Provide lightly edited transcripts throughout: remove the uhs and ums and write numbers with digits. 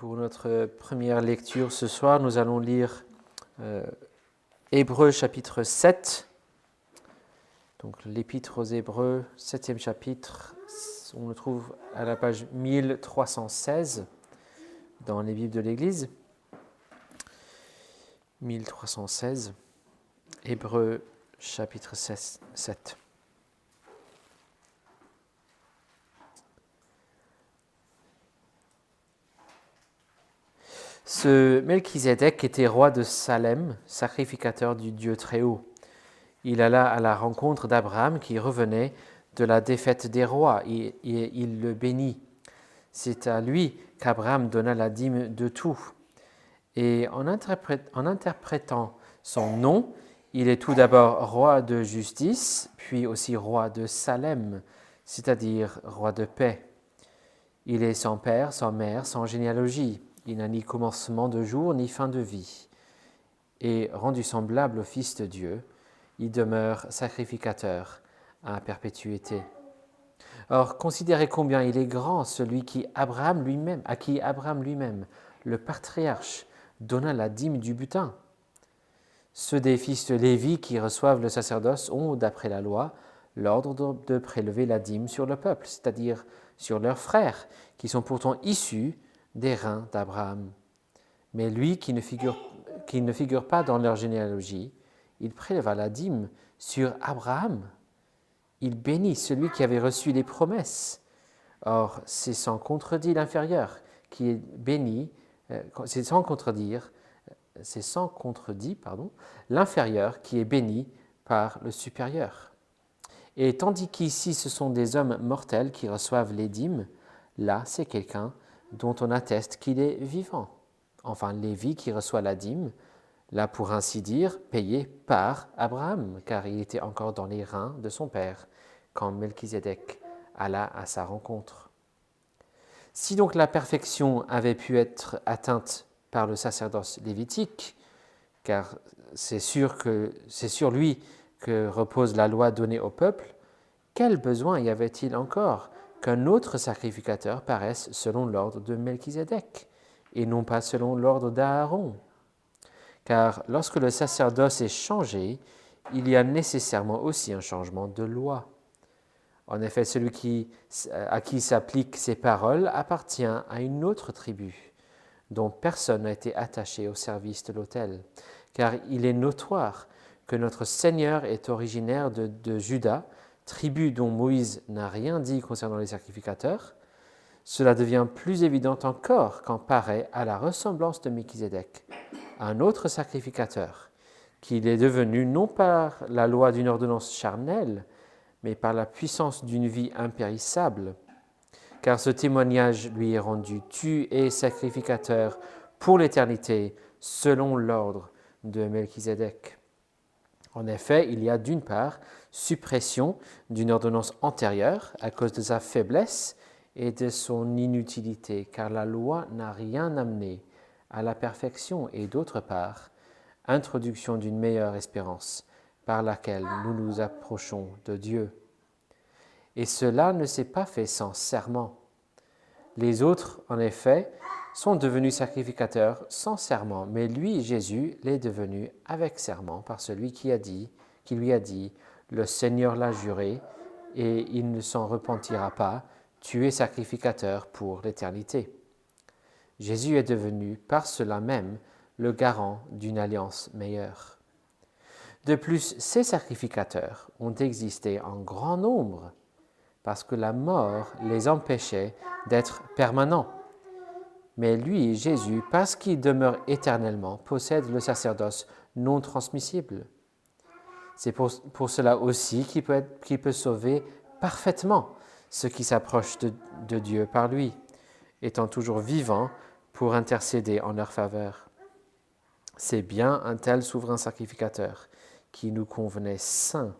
Pour notre première lecture ce soir, nous allons lire Hébreux chapitre 7. Donc l'épître aux Hébreux, 7e chapitre, on le trouve à la page 1316 dans les Bibles de l'Église. 1316, Hébreux chapitre 7. Ce Melchizedek était roi de Salem, sacrificateur du Dieu Très-Haut. Il alla à la rencontre d'Abraham qui revenait de la défaite des rois et il le bénit. C'est à lui qu'Abraham donna la dîme de tout. Et en interprétant son nom, il est tout d'abord roi de justice, puis aussi roi de Salem, c'est-à-dire roi de paix. Il est sans père, sans mère, sans généalogie. Il n'a ni commencement de jour, ni fin de vie. Et rendu semblable au Fils de Dieu, il demeure sacrificateur à perpétuité. Or, considérez combien il est grand celui à qui Abraham lui-même, le patriarche, donna la dîme du butin. Ceux des fils de Lévi qui reçoivent le sacerdoce ont, d'après la loi, l'ordre de prélever la dîme sur le peuple, c'est-à-dire sur leurs frères, qui sont pourtant issus des reins d'Abraham. Mais lui qui ne figure pas dans leur généalogie, il préleva la dîme sur Abraham. Il bénit celui qui avait reçu les promesses. Or, c'est sans contredire l'inférieur qui est béni, c'est sans contredire l'inférieur qui est béni par le supérieur. Et tandis qu'ici ce sont des hommes mortels qui reçoivent les dîmes, là c'est quelqu'un dont on atteste qu'il est vivant. Enfin, Lévi qui reçoit la dîme, là pour ainsi dire, payé par Abraham, car il était encore dans les reins de son père, quand Melchizedek alla à sa rencontre. Si donc la perfection avait pu être atteinte par le sacerdoce lévitique, car c'est sur lui que repose la loi donnée au peuple, quel besoin y avait-il encore qu'un autre sacrificateur paraisse selon l'ordre de Melchizedek, et non pas selon l'ordre d'Aaron? Car lorsque le sacerdoce est changé, il y a nécessairement aussi un changement de loi. En effet, celui à qui s'appliquent ces paroles appartient à une autre tribu, dont personne n'a été attaché au service de l'autel. Car il est notoire que notre Seigneur est originaire de Juda, tribu dont Moïse n'a rien dit concernant les sacrificateurs. Cela devient plus évident encore quand paraît à la ressemblance de Melchizedek un autre sacrificateur, qu'il est devenu non par la loi d'une ordonnance charnelle, mais par la puissance d'une vie impérissable. Car ce témoignage lui est rendu, tu es sacrificateur pour l'éternité, selon l'ordre de Melchizedek. En effet, il y a d'une part suppression d'une ordonnance antérieure à cause de sa faiblesse et de son inutilité, car la loi n'a rien amené à la perfection, et d'autre part, introduction d'une meilleure espérance par laquelle nous nous approchons de Dieu. Et cela ne s'est pas fait sans serment. Les autres, en effet, sont devenus sacrificateurs sans serment, mais lui, Jésus, l'est devenu avec serment par celui qui lui a dit, le Seigneur l'a juré, et il ne s'en repentira pas, tu es sacrificateur pour l'éternité. Jésus est devenu, par cela même, le garant d'une alliance meilleure. De plus, ces sacrificateurs ont existé en grand nombre, parce que la mort les empêchait d'être permanents. Mais lui, Jésus, parce qu'il demeure éternellement, possède le sacerdoce non transmissible. C'est pour cela aussi qu'il peut sauver parfaitement ceux qui s'approchent de Dieu par lui, étant toujours vivant pour intercéder en leur faveur. C'est bien un tel souverain sacrificateur qui nous convenait saint,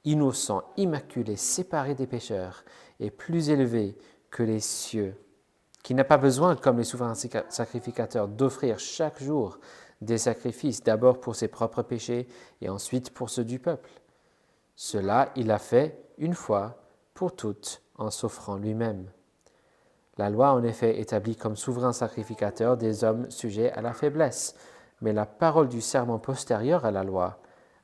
innocent, immaculé, séparé des pécheurs et plus élevé que les cieux, qui n'a pas besoin, comme les souverains sacrificateurs, d'offrir chaque jour des sacrifices, d'abord pour ses propres péchés et ensuite pour ceux du peuple. Cela, il l'a fait une fois pour toutes en s'offrant lui-même. La loi, en effet, établit comme souverain sacrificateur des hommes sujets à la faiblesse, mais la parole du serment postérieur à la loi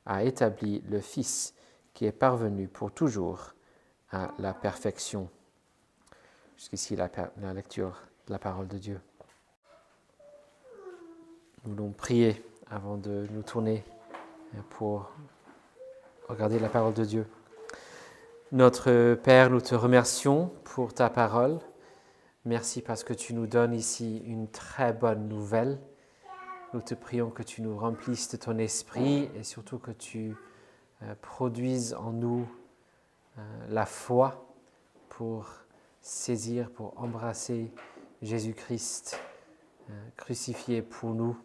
a établi le Fils qui est parvenu pour toujours à la perfection. Jusqu'ici, la lecture de la parole de Dieu. Nous voulons prier avant de nous tourner pour regarder la parole de Dieu. Notre Père, nous te remercions pour ta parole. Merci parce que tu nous donnes ici une très bonne nouvelle. Nous te prions que tu nous remplisses de ton esprit et surtout que tu produises en nous la foi pour saisir, pour embrasser Jésus-Christ crucifié pour nous,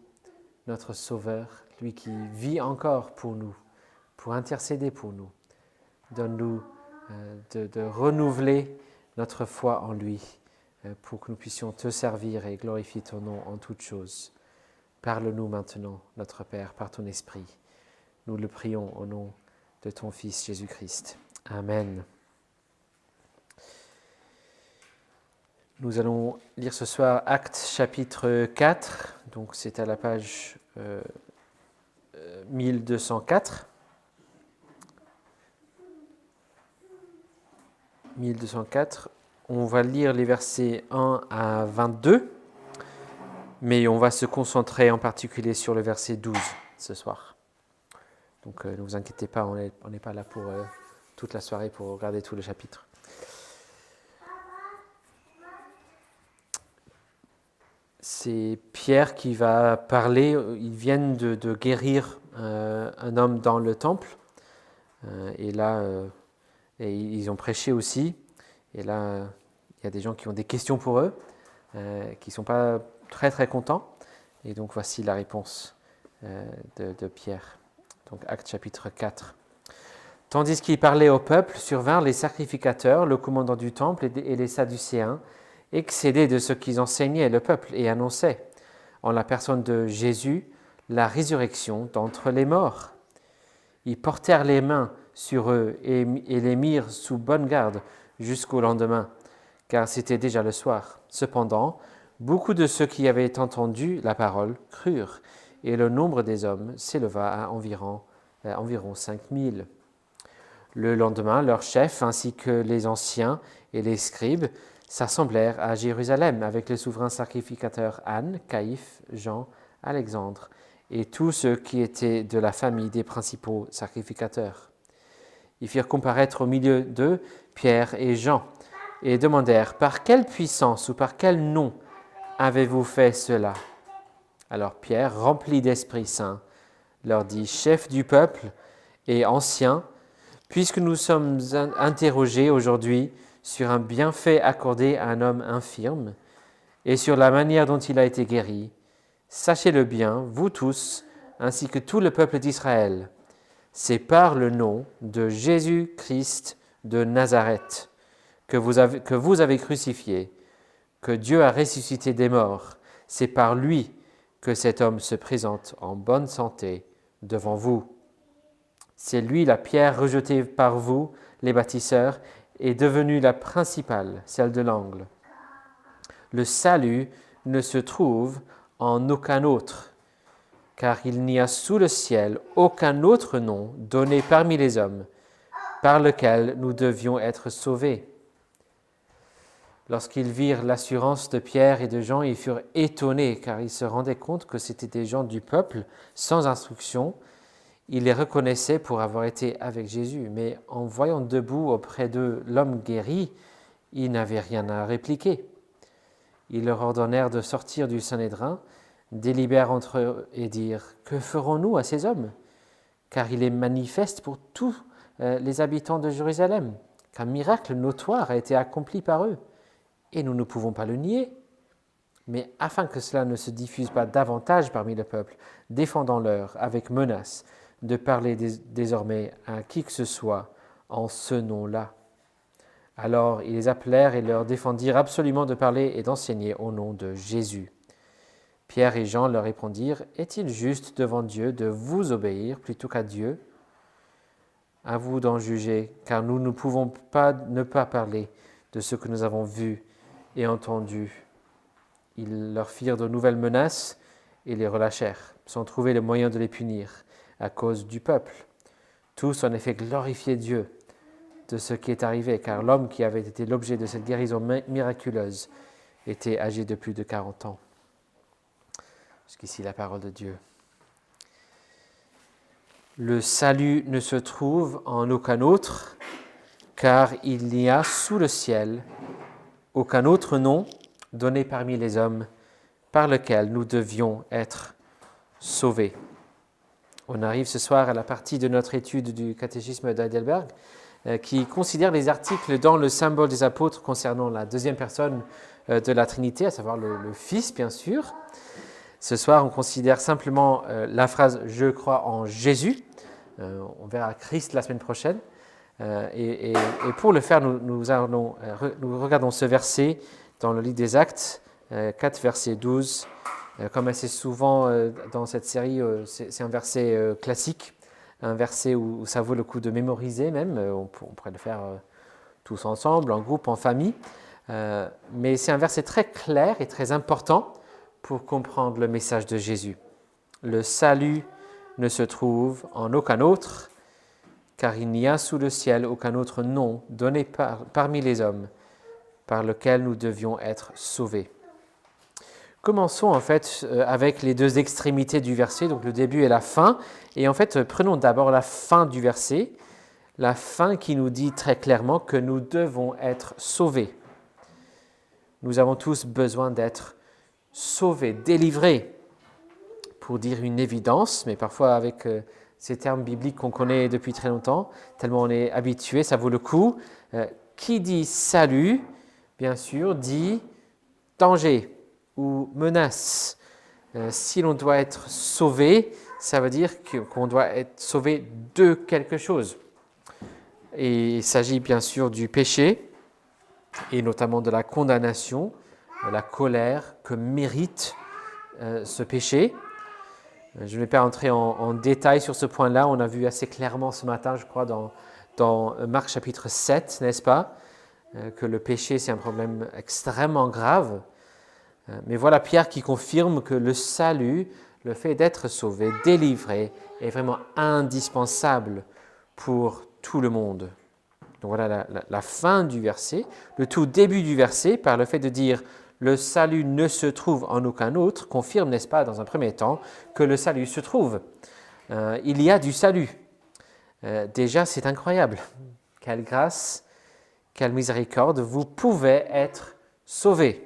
notre Sauveur, lui qui vit encore pour nous, pour intercéder pour nous. Donne-nous de renouveler notre foi en lui pour que nous puissions te servir et glorifier ton nom en toutes choses. Parle-nous maintenant, notre Père, par ton Esprit. Nous le prions au nom de ton Fils Jésus-Christ. Amen. Nous allons lire ce soir Actes chapitre 4, donc c'est à la page 1204. 1204. On va lire les versets 1 à 22, mais on va se concentrer en particulier sur le verset 12 ce soir. Donc ne vous inquiétez pas, on n'est pas là pour toute la soirée pour regarder tout le chapitre. C'est Pierre qui va parler. Ils viennent de guérir un homme dans le temple. Et là, et ils ont prêché aussi. Et là, il y a des gens qui ont des questions pour eux, qui ne sont pas très très contents. Et donc voici la réponse de Pierre. Donc Actes chapitre 4. Tandis qu'il parlait au peuple, survinrent les sacrificateurs, le commandant du temple et les Sadducéens, excédés de ce qu'ils enseignaient le peuple et annonçaient, en la personne de Jésus, la résurrection d'entre les morts. Ils portèrent les mains sur eux et les mirent sous bonne garde jusqu'au lendemain, car c'était déjà le soir. Cependant, beaucoup de ceux qui avaient entendu la parole crurent, et le nombre des hommes s'éleva à environ 5000. Le lendemain, leurs chefs ainsi que les anciens et les scribes s'assemblèrent à Jérusalem avec les souverains sacrificateurs Anne, Caïphe, Jean, Alexandre et tous ceux qui étaient de la famille des principaux sacrificateurs. Ils firent comparaître au milieu d'eux Pierre et Jean et demandèrent « Par quelle puissance ou par quel nom avez-vous fait cela ?» Alors Pierre, rempli d'Esprit Saint, leur dit « Chef du peuple et anciens, puisque nous sommes interrogés aujourd'hui sur un bienfait accordé à un homme infirme et sur la manière dont il a été guéri, sachez-le bien, vous tous, ainsi que tout le peuple d'Israël, c'est par le nom de Jésus-Christ de Nazareth que vous avez crucifié, que Dieu a ressuscité des morts. C'est par lui que cet homme se présente en bonne santé devant vous. C'est lui, la pierre rejetée par vous, les bâtisseurs, est devenue la principale, celle de l'angle. Le salut ne se trouve en aucun autre, car il n'y a sous le ciel aucun autre nom donné parmi les hommes par lequel nous devions être sauvés. Lorsqu'ils virent l'assurance de Pierre et de Jean, ils furent étonnés, car ils se rendaient compte que c'étaient des gens du peuple, sans instruction. Ils les reconnaissaient pour avoir été avec Jésus, mais en voyant debout auprès d'eux l'homme guéri, ils n'avaient rien à répliquer. Ils leur ordonnèrent de sortir du Sanhédrin, délibèrent entre eux et dirent « Que ferons-nous à ces hommes ? Car il est manifeste pour tous les habitants de Jérusalem qu'un miracle notoire a été accompli par eux, et nous ne pouvons pas le nier. Mais afin que cela ne se diffuse pas davantage parmi le peuple, défendons-leur avec menace de parler désormais à qui que ce soit en ce nom-là. » Alors ils les appelèrent et leur défendirent absolument de parler et d'enseigner au nom de Jésus. Pierre et Jean leur répondirent « Est-il juste devant Dieu de vous obéir plutôt qu'à Dieu ? À vous d'en juger, car nous ne pouvons pas ne pas parler de ce que nous avons vu et entendus. Ils leur firent de nouvelles menaces et les relâchèrent, sans trouver le moyen de les punir, à cause du peuple. Tous, en effet, glorifiaient Dieu de ce qui est arrivé, car l'homme qui avait été l'objet de cette guérison miraculeuse était âgé de plus de 40 ans. Jusqu'ici, la parole de Dieu. Le salut ne se trouve en aucun autre, car il n'y a sous le ciel aucun autre nom donné parmi les hommes par lequel nous devions être sauvés. On arrive ce soir à la partie de notre étude du catéchisme d'Heidelberg qui considère les articles dans le symbole des apôtres concernant la deuxième personne de la Trinité, à savoir le Fils, bien sûr. Ce soir, on considère simplement la phrase « Je crois en Jésus ». On verra Christ la semaine prochaine. Et pour le faire, nous regardons ce verset dans le livre des Actes, 4, verset 12. Comme assez souvent dans cette série, c'est un verset classique, un verset où ça vaut le coup de mémoriser même. On pourrait le faire tous ensemble, en groupe, en famille. Mais c'est un verset très clair et très important pour comprendre le message de Jésus. Le salut ne se trouve en aucun autre, car il n'y a sous le ciel aucun autre nom donné parmi les hommes par lequel nous devions être sauvés. Commençons en fait avec les deux extrémités du verset, donc le début et la fin. Et en fait, prenons d'abord la fin du verset, la fin qui nous dit très clairement que nous devons être sauvés. Nous avons tous besoin d'être sauvés, délivrés, pour dire une évidence, mais parfois avec ces termes bibliques qu'on connaît depuis très longtemps, tellement on est habitué, ça vaut le coup. Qui dit salut, bien sûr, dit danger ou menace. Si l'on doit être sauvé, ça veut dire qu'on doit être sauvé de quelque chose. Et il s'agit bien sûr du péché, et notamment de la condamnation, de la colère que mérite ce péché. Je ne vais pas entrer en détail sur ce point-là, on a vu assez clairement ce matin, je crois, dans Marc chapitre 7, n'est-ce pas, que le péché c'est un problème extrêmement grave. Mais voilà Pierre qui confirme que le salut, le fait d'être sauvé, délivré, est vraiment indispensable pour tout le monde. Donc voilà la fin du verset, le tout début du verset, par le fait de dire « le salut ne se trouve en aucun autre », confirme, n'est-ce pas, dans un premier temps, que le salut se trouve. Il y a du salut. Déjà, c'est incroyable. Quelle grâce, quelle miséricorde, vous pouvez être sauvés.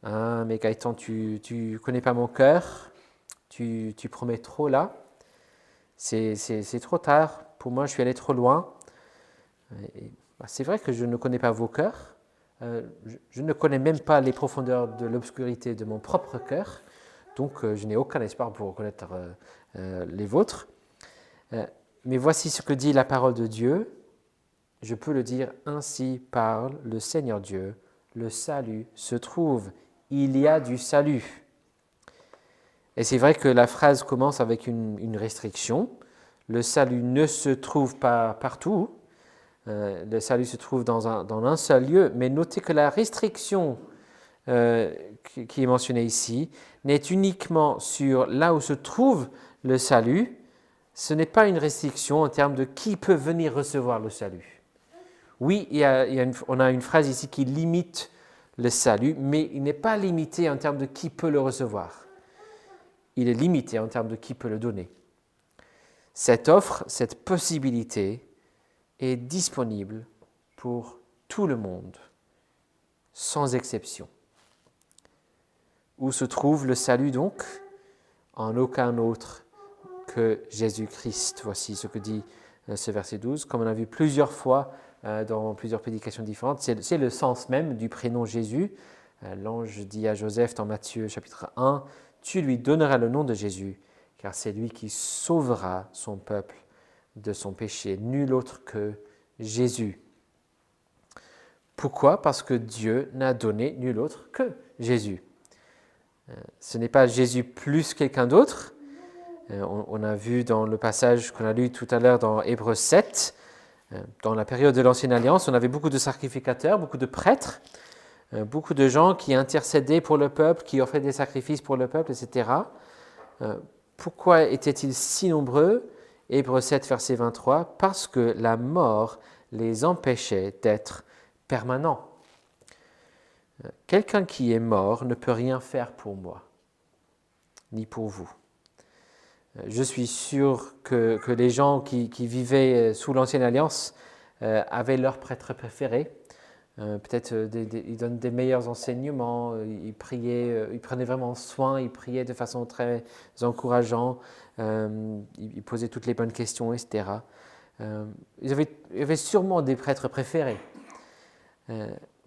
Mais Gaëtan, tu ne connais pas mon cœur, tu promets trop là, c'est trop tard, pour moi je suis allé trop loin. C'est vrai que je ne connais pas vos cœurs, je ne connais même pas les profondeurs de l'obscurité de mon propre cœur, donc je n'ai aucun espoir pour connaître les vôtres. Mais voici ce que dit la parole de Dieu, je peux le dire, ainsi parle le Seigneur Dieu, le salut se trouve. Il y a du salut. Et c'est vrai que la phrase commence avec une restriction. Le salut ne se trouve pas partout. Le salut se trouve dans un seul lieu. Mais notez que la restriction qui est mentionnée ici n'est uniquement sur là où se trouve le salut. Ce n'est pas une restriction en termes de qui peut venir recevoir le salut. Oui, on a une phrase ici qui limite le salut, mais il n'est pas limité en termes de qui peut le recevoir. Il est limité en termes de qui peut le donner. Cette offre, cette possibilité est disponible pour tout le monde, sans exception. Où se trouve le salut donc ? En aucun autre que Jésus-Christ. Voici ce que dit ce verset 12. Comme on a vu plusieurs fois dans plusieurs prédications différentes, c'est le sens même du prénom Jésus. L'ange dit à Joseph dans Matthieu chapitre 1, « Tu lui donneras le nom de Jésus, car c'est lui qui sauvera son peuple de son péché. Nul autre que Jésus. » Pourquoi ? Parce que Dieu n'a donné nul autre que Jésus. Ce n'est pas Jésus plus quelqu'un d'autre. On a vu dans le passage qu'on a lu tout à l'heure dans Hébreux 7, dans la période de l'Ancienne Alliance, on avait beaucoup de sacrificateurs, beaucoup de prêtres. Beaucoup de gens qui intercédaient pour le peuple, qui offraient des sacrifices pour le peuple, etc. Pourquoi étaient-ils si nombreux? Hébreux 7, verset 23, parce que la mort les empêchait d'être permanents. Quelqu'un qui est mort ne peut rien faire pour moi, ni pour vous. Je suis sûr que les gens qui vivaient sous l'Ancienne Alliance avaient leur prêtre préféré. Peut-être ils donnent des meilleurs enseignements, ils priaient, ils prenaient vraiment soin, ils priaient de façon très encourageante, ils posaient toutes les bonnes questions, etc. Ils avaient sûrement des prêtres préférés,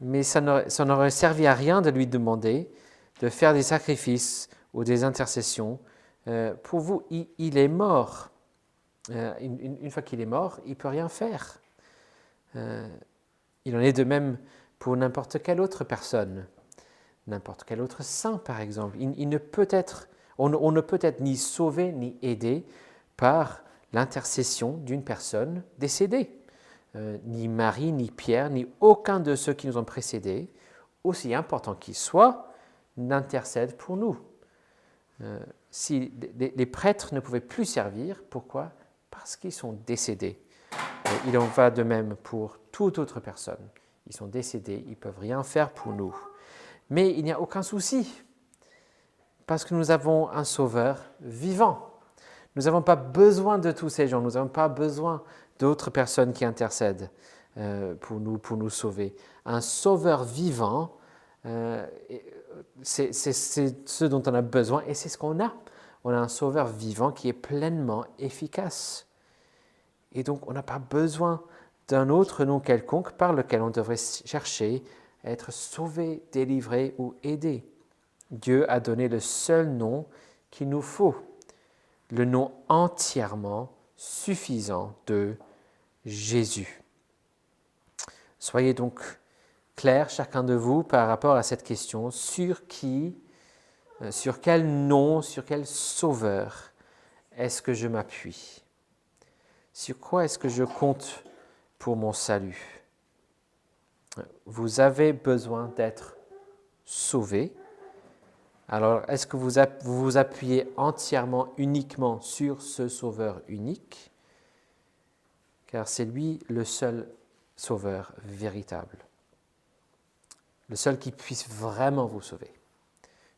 mais ça n'aurait servi à rien de lui demander de faire des sacrifices ou des intercessions. Pour vous, il est mort. Une fois qu'il est mort, il ne peut rien faire. Il en est de même pour n'importe quelle autre personne, n'importe quel autre saint par exemple. On ne peut être ni sauvé ni aidé par l'intercession d'une personne décédée. Ni Marie, ni Pierre, ni aucun de ceux qui nous ont précédés, aussi important qu'ils soient, n'intercèdent pour nous. Si les prêtres ne pouvaient plus servir, pourquoi? Parce qu'ils sont décédés. Il en va de même pour toute autre personne. Ils sont décédés, ils ne peuvent rien faire pour nous. Mais il n'y a aucun souci, parce que nous avons un Sauveur vivant. Nous n'avons pas besoin de tous ces gens, nous n'avons pas besoin d'autres personnes qui intercèdent pour nous sauver. Un Sauveur vivant, c'est ce dont on a besoin et c'est ce qu'on a. On a un Sauveur vivant qui est pleinement efficace. Et donc, on n'a pas besoin d'un autre nom quelconque par lequel on devrait chercher à être sauvé, délivré ou aidé. Dieu a donné le seul nom qu'il nous faut, le nom entièrement suffisant de Jésus. Soyez donc clairs, chacun de vous, par rapport à cette question, sur quel nom, sur quel sauveur est-ce que je m'appuie? Sur quoi est-ce que je compte pour mon salut? Vous avez besoin d'être sauvé. Alors, est-ce que vous vous appuyez entièrement, uniquement sur ce Sauveur unique? Car c'est lui le seul Sauveur véritable. Le seul qui puisse vraiment vous sauver.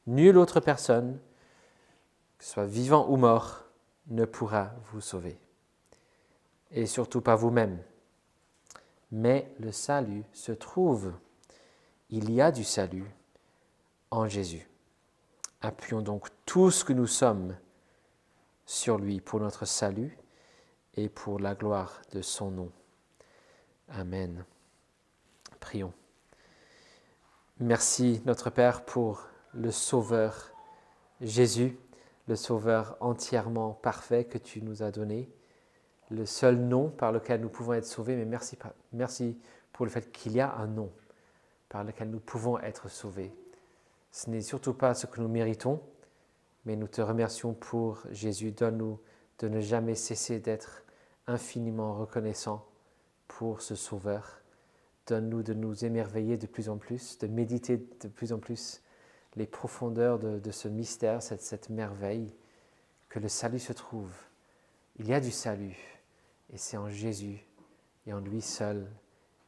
Nulle autre personne, que ce soit vivant ou mort, ne pourra vous sauver. Et surtout pas vous-même. Mais le salut se trouve. Il y a du salut en Jésus. Appuyons donc tout ce que nous sommes sur lui pour notre salut et pour la gloire de son nom. Amen. Prions. Merci notre Père pour le Sauveur Jésus, le Sauveur entièrement parfait que tu nous as donné, le seul nom par lequel nous pouvons être sauvés, mais merci pour le fait qu'il y a un nom par lequel nous pouvons être sauvés. Ce n'est surtout pas ce que nous méritons, mais nous te remercions pour Jésus. Donne-nous de ne jamais cesser d'être infiniment reconnaissants pour ce Sauveur. Donne-nous de nous émerveiller de plus en plus, de méditer de plus en plus les profondeurs de ce mystère, cette merveille, que le salut se trouve. Il y a du salut, et c'est en Jésus et en lui seul,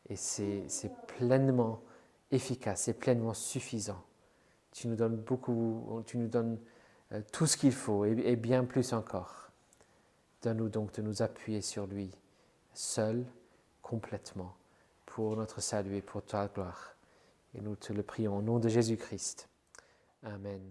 et c'est pleinement efficace, c'est pleinement suffisant. Tu nous donnes beaucoup, tu nous donnes tout ce qu'il faut, et bien plus encore. Donne-nous donc de nous appuyer sur lui, seul, complètement, pour notre salut et pour ta gloire. Et nous te le prions au nom de Jésus-Christ. Amen.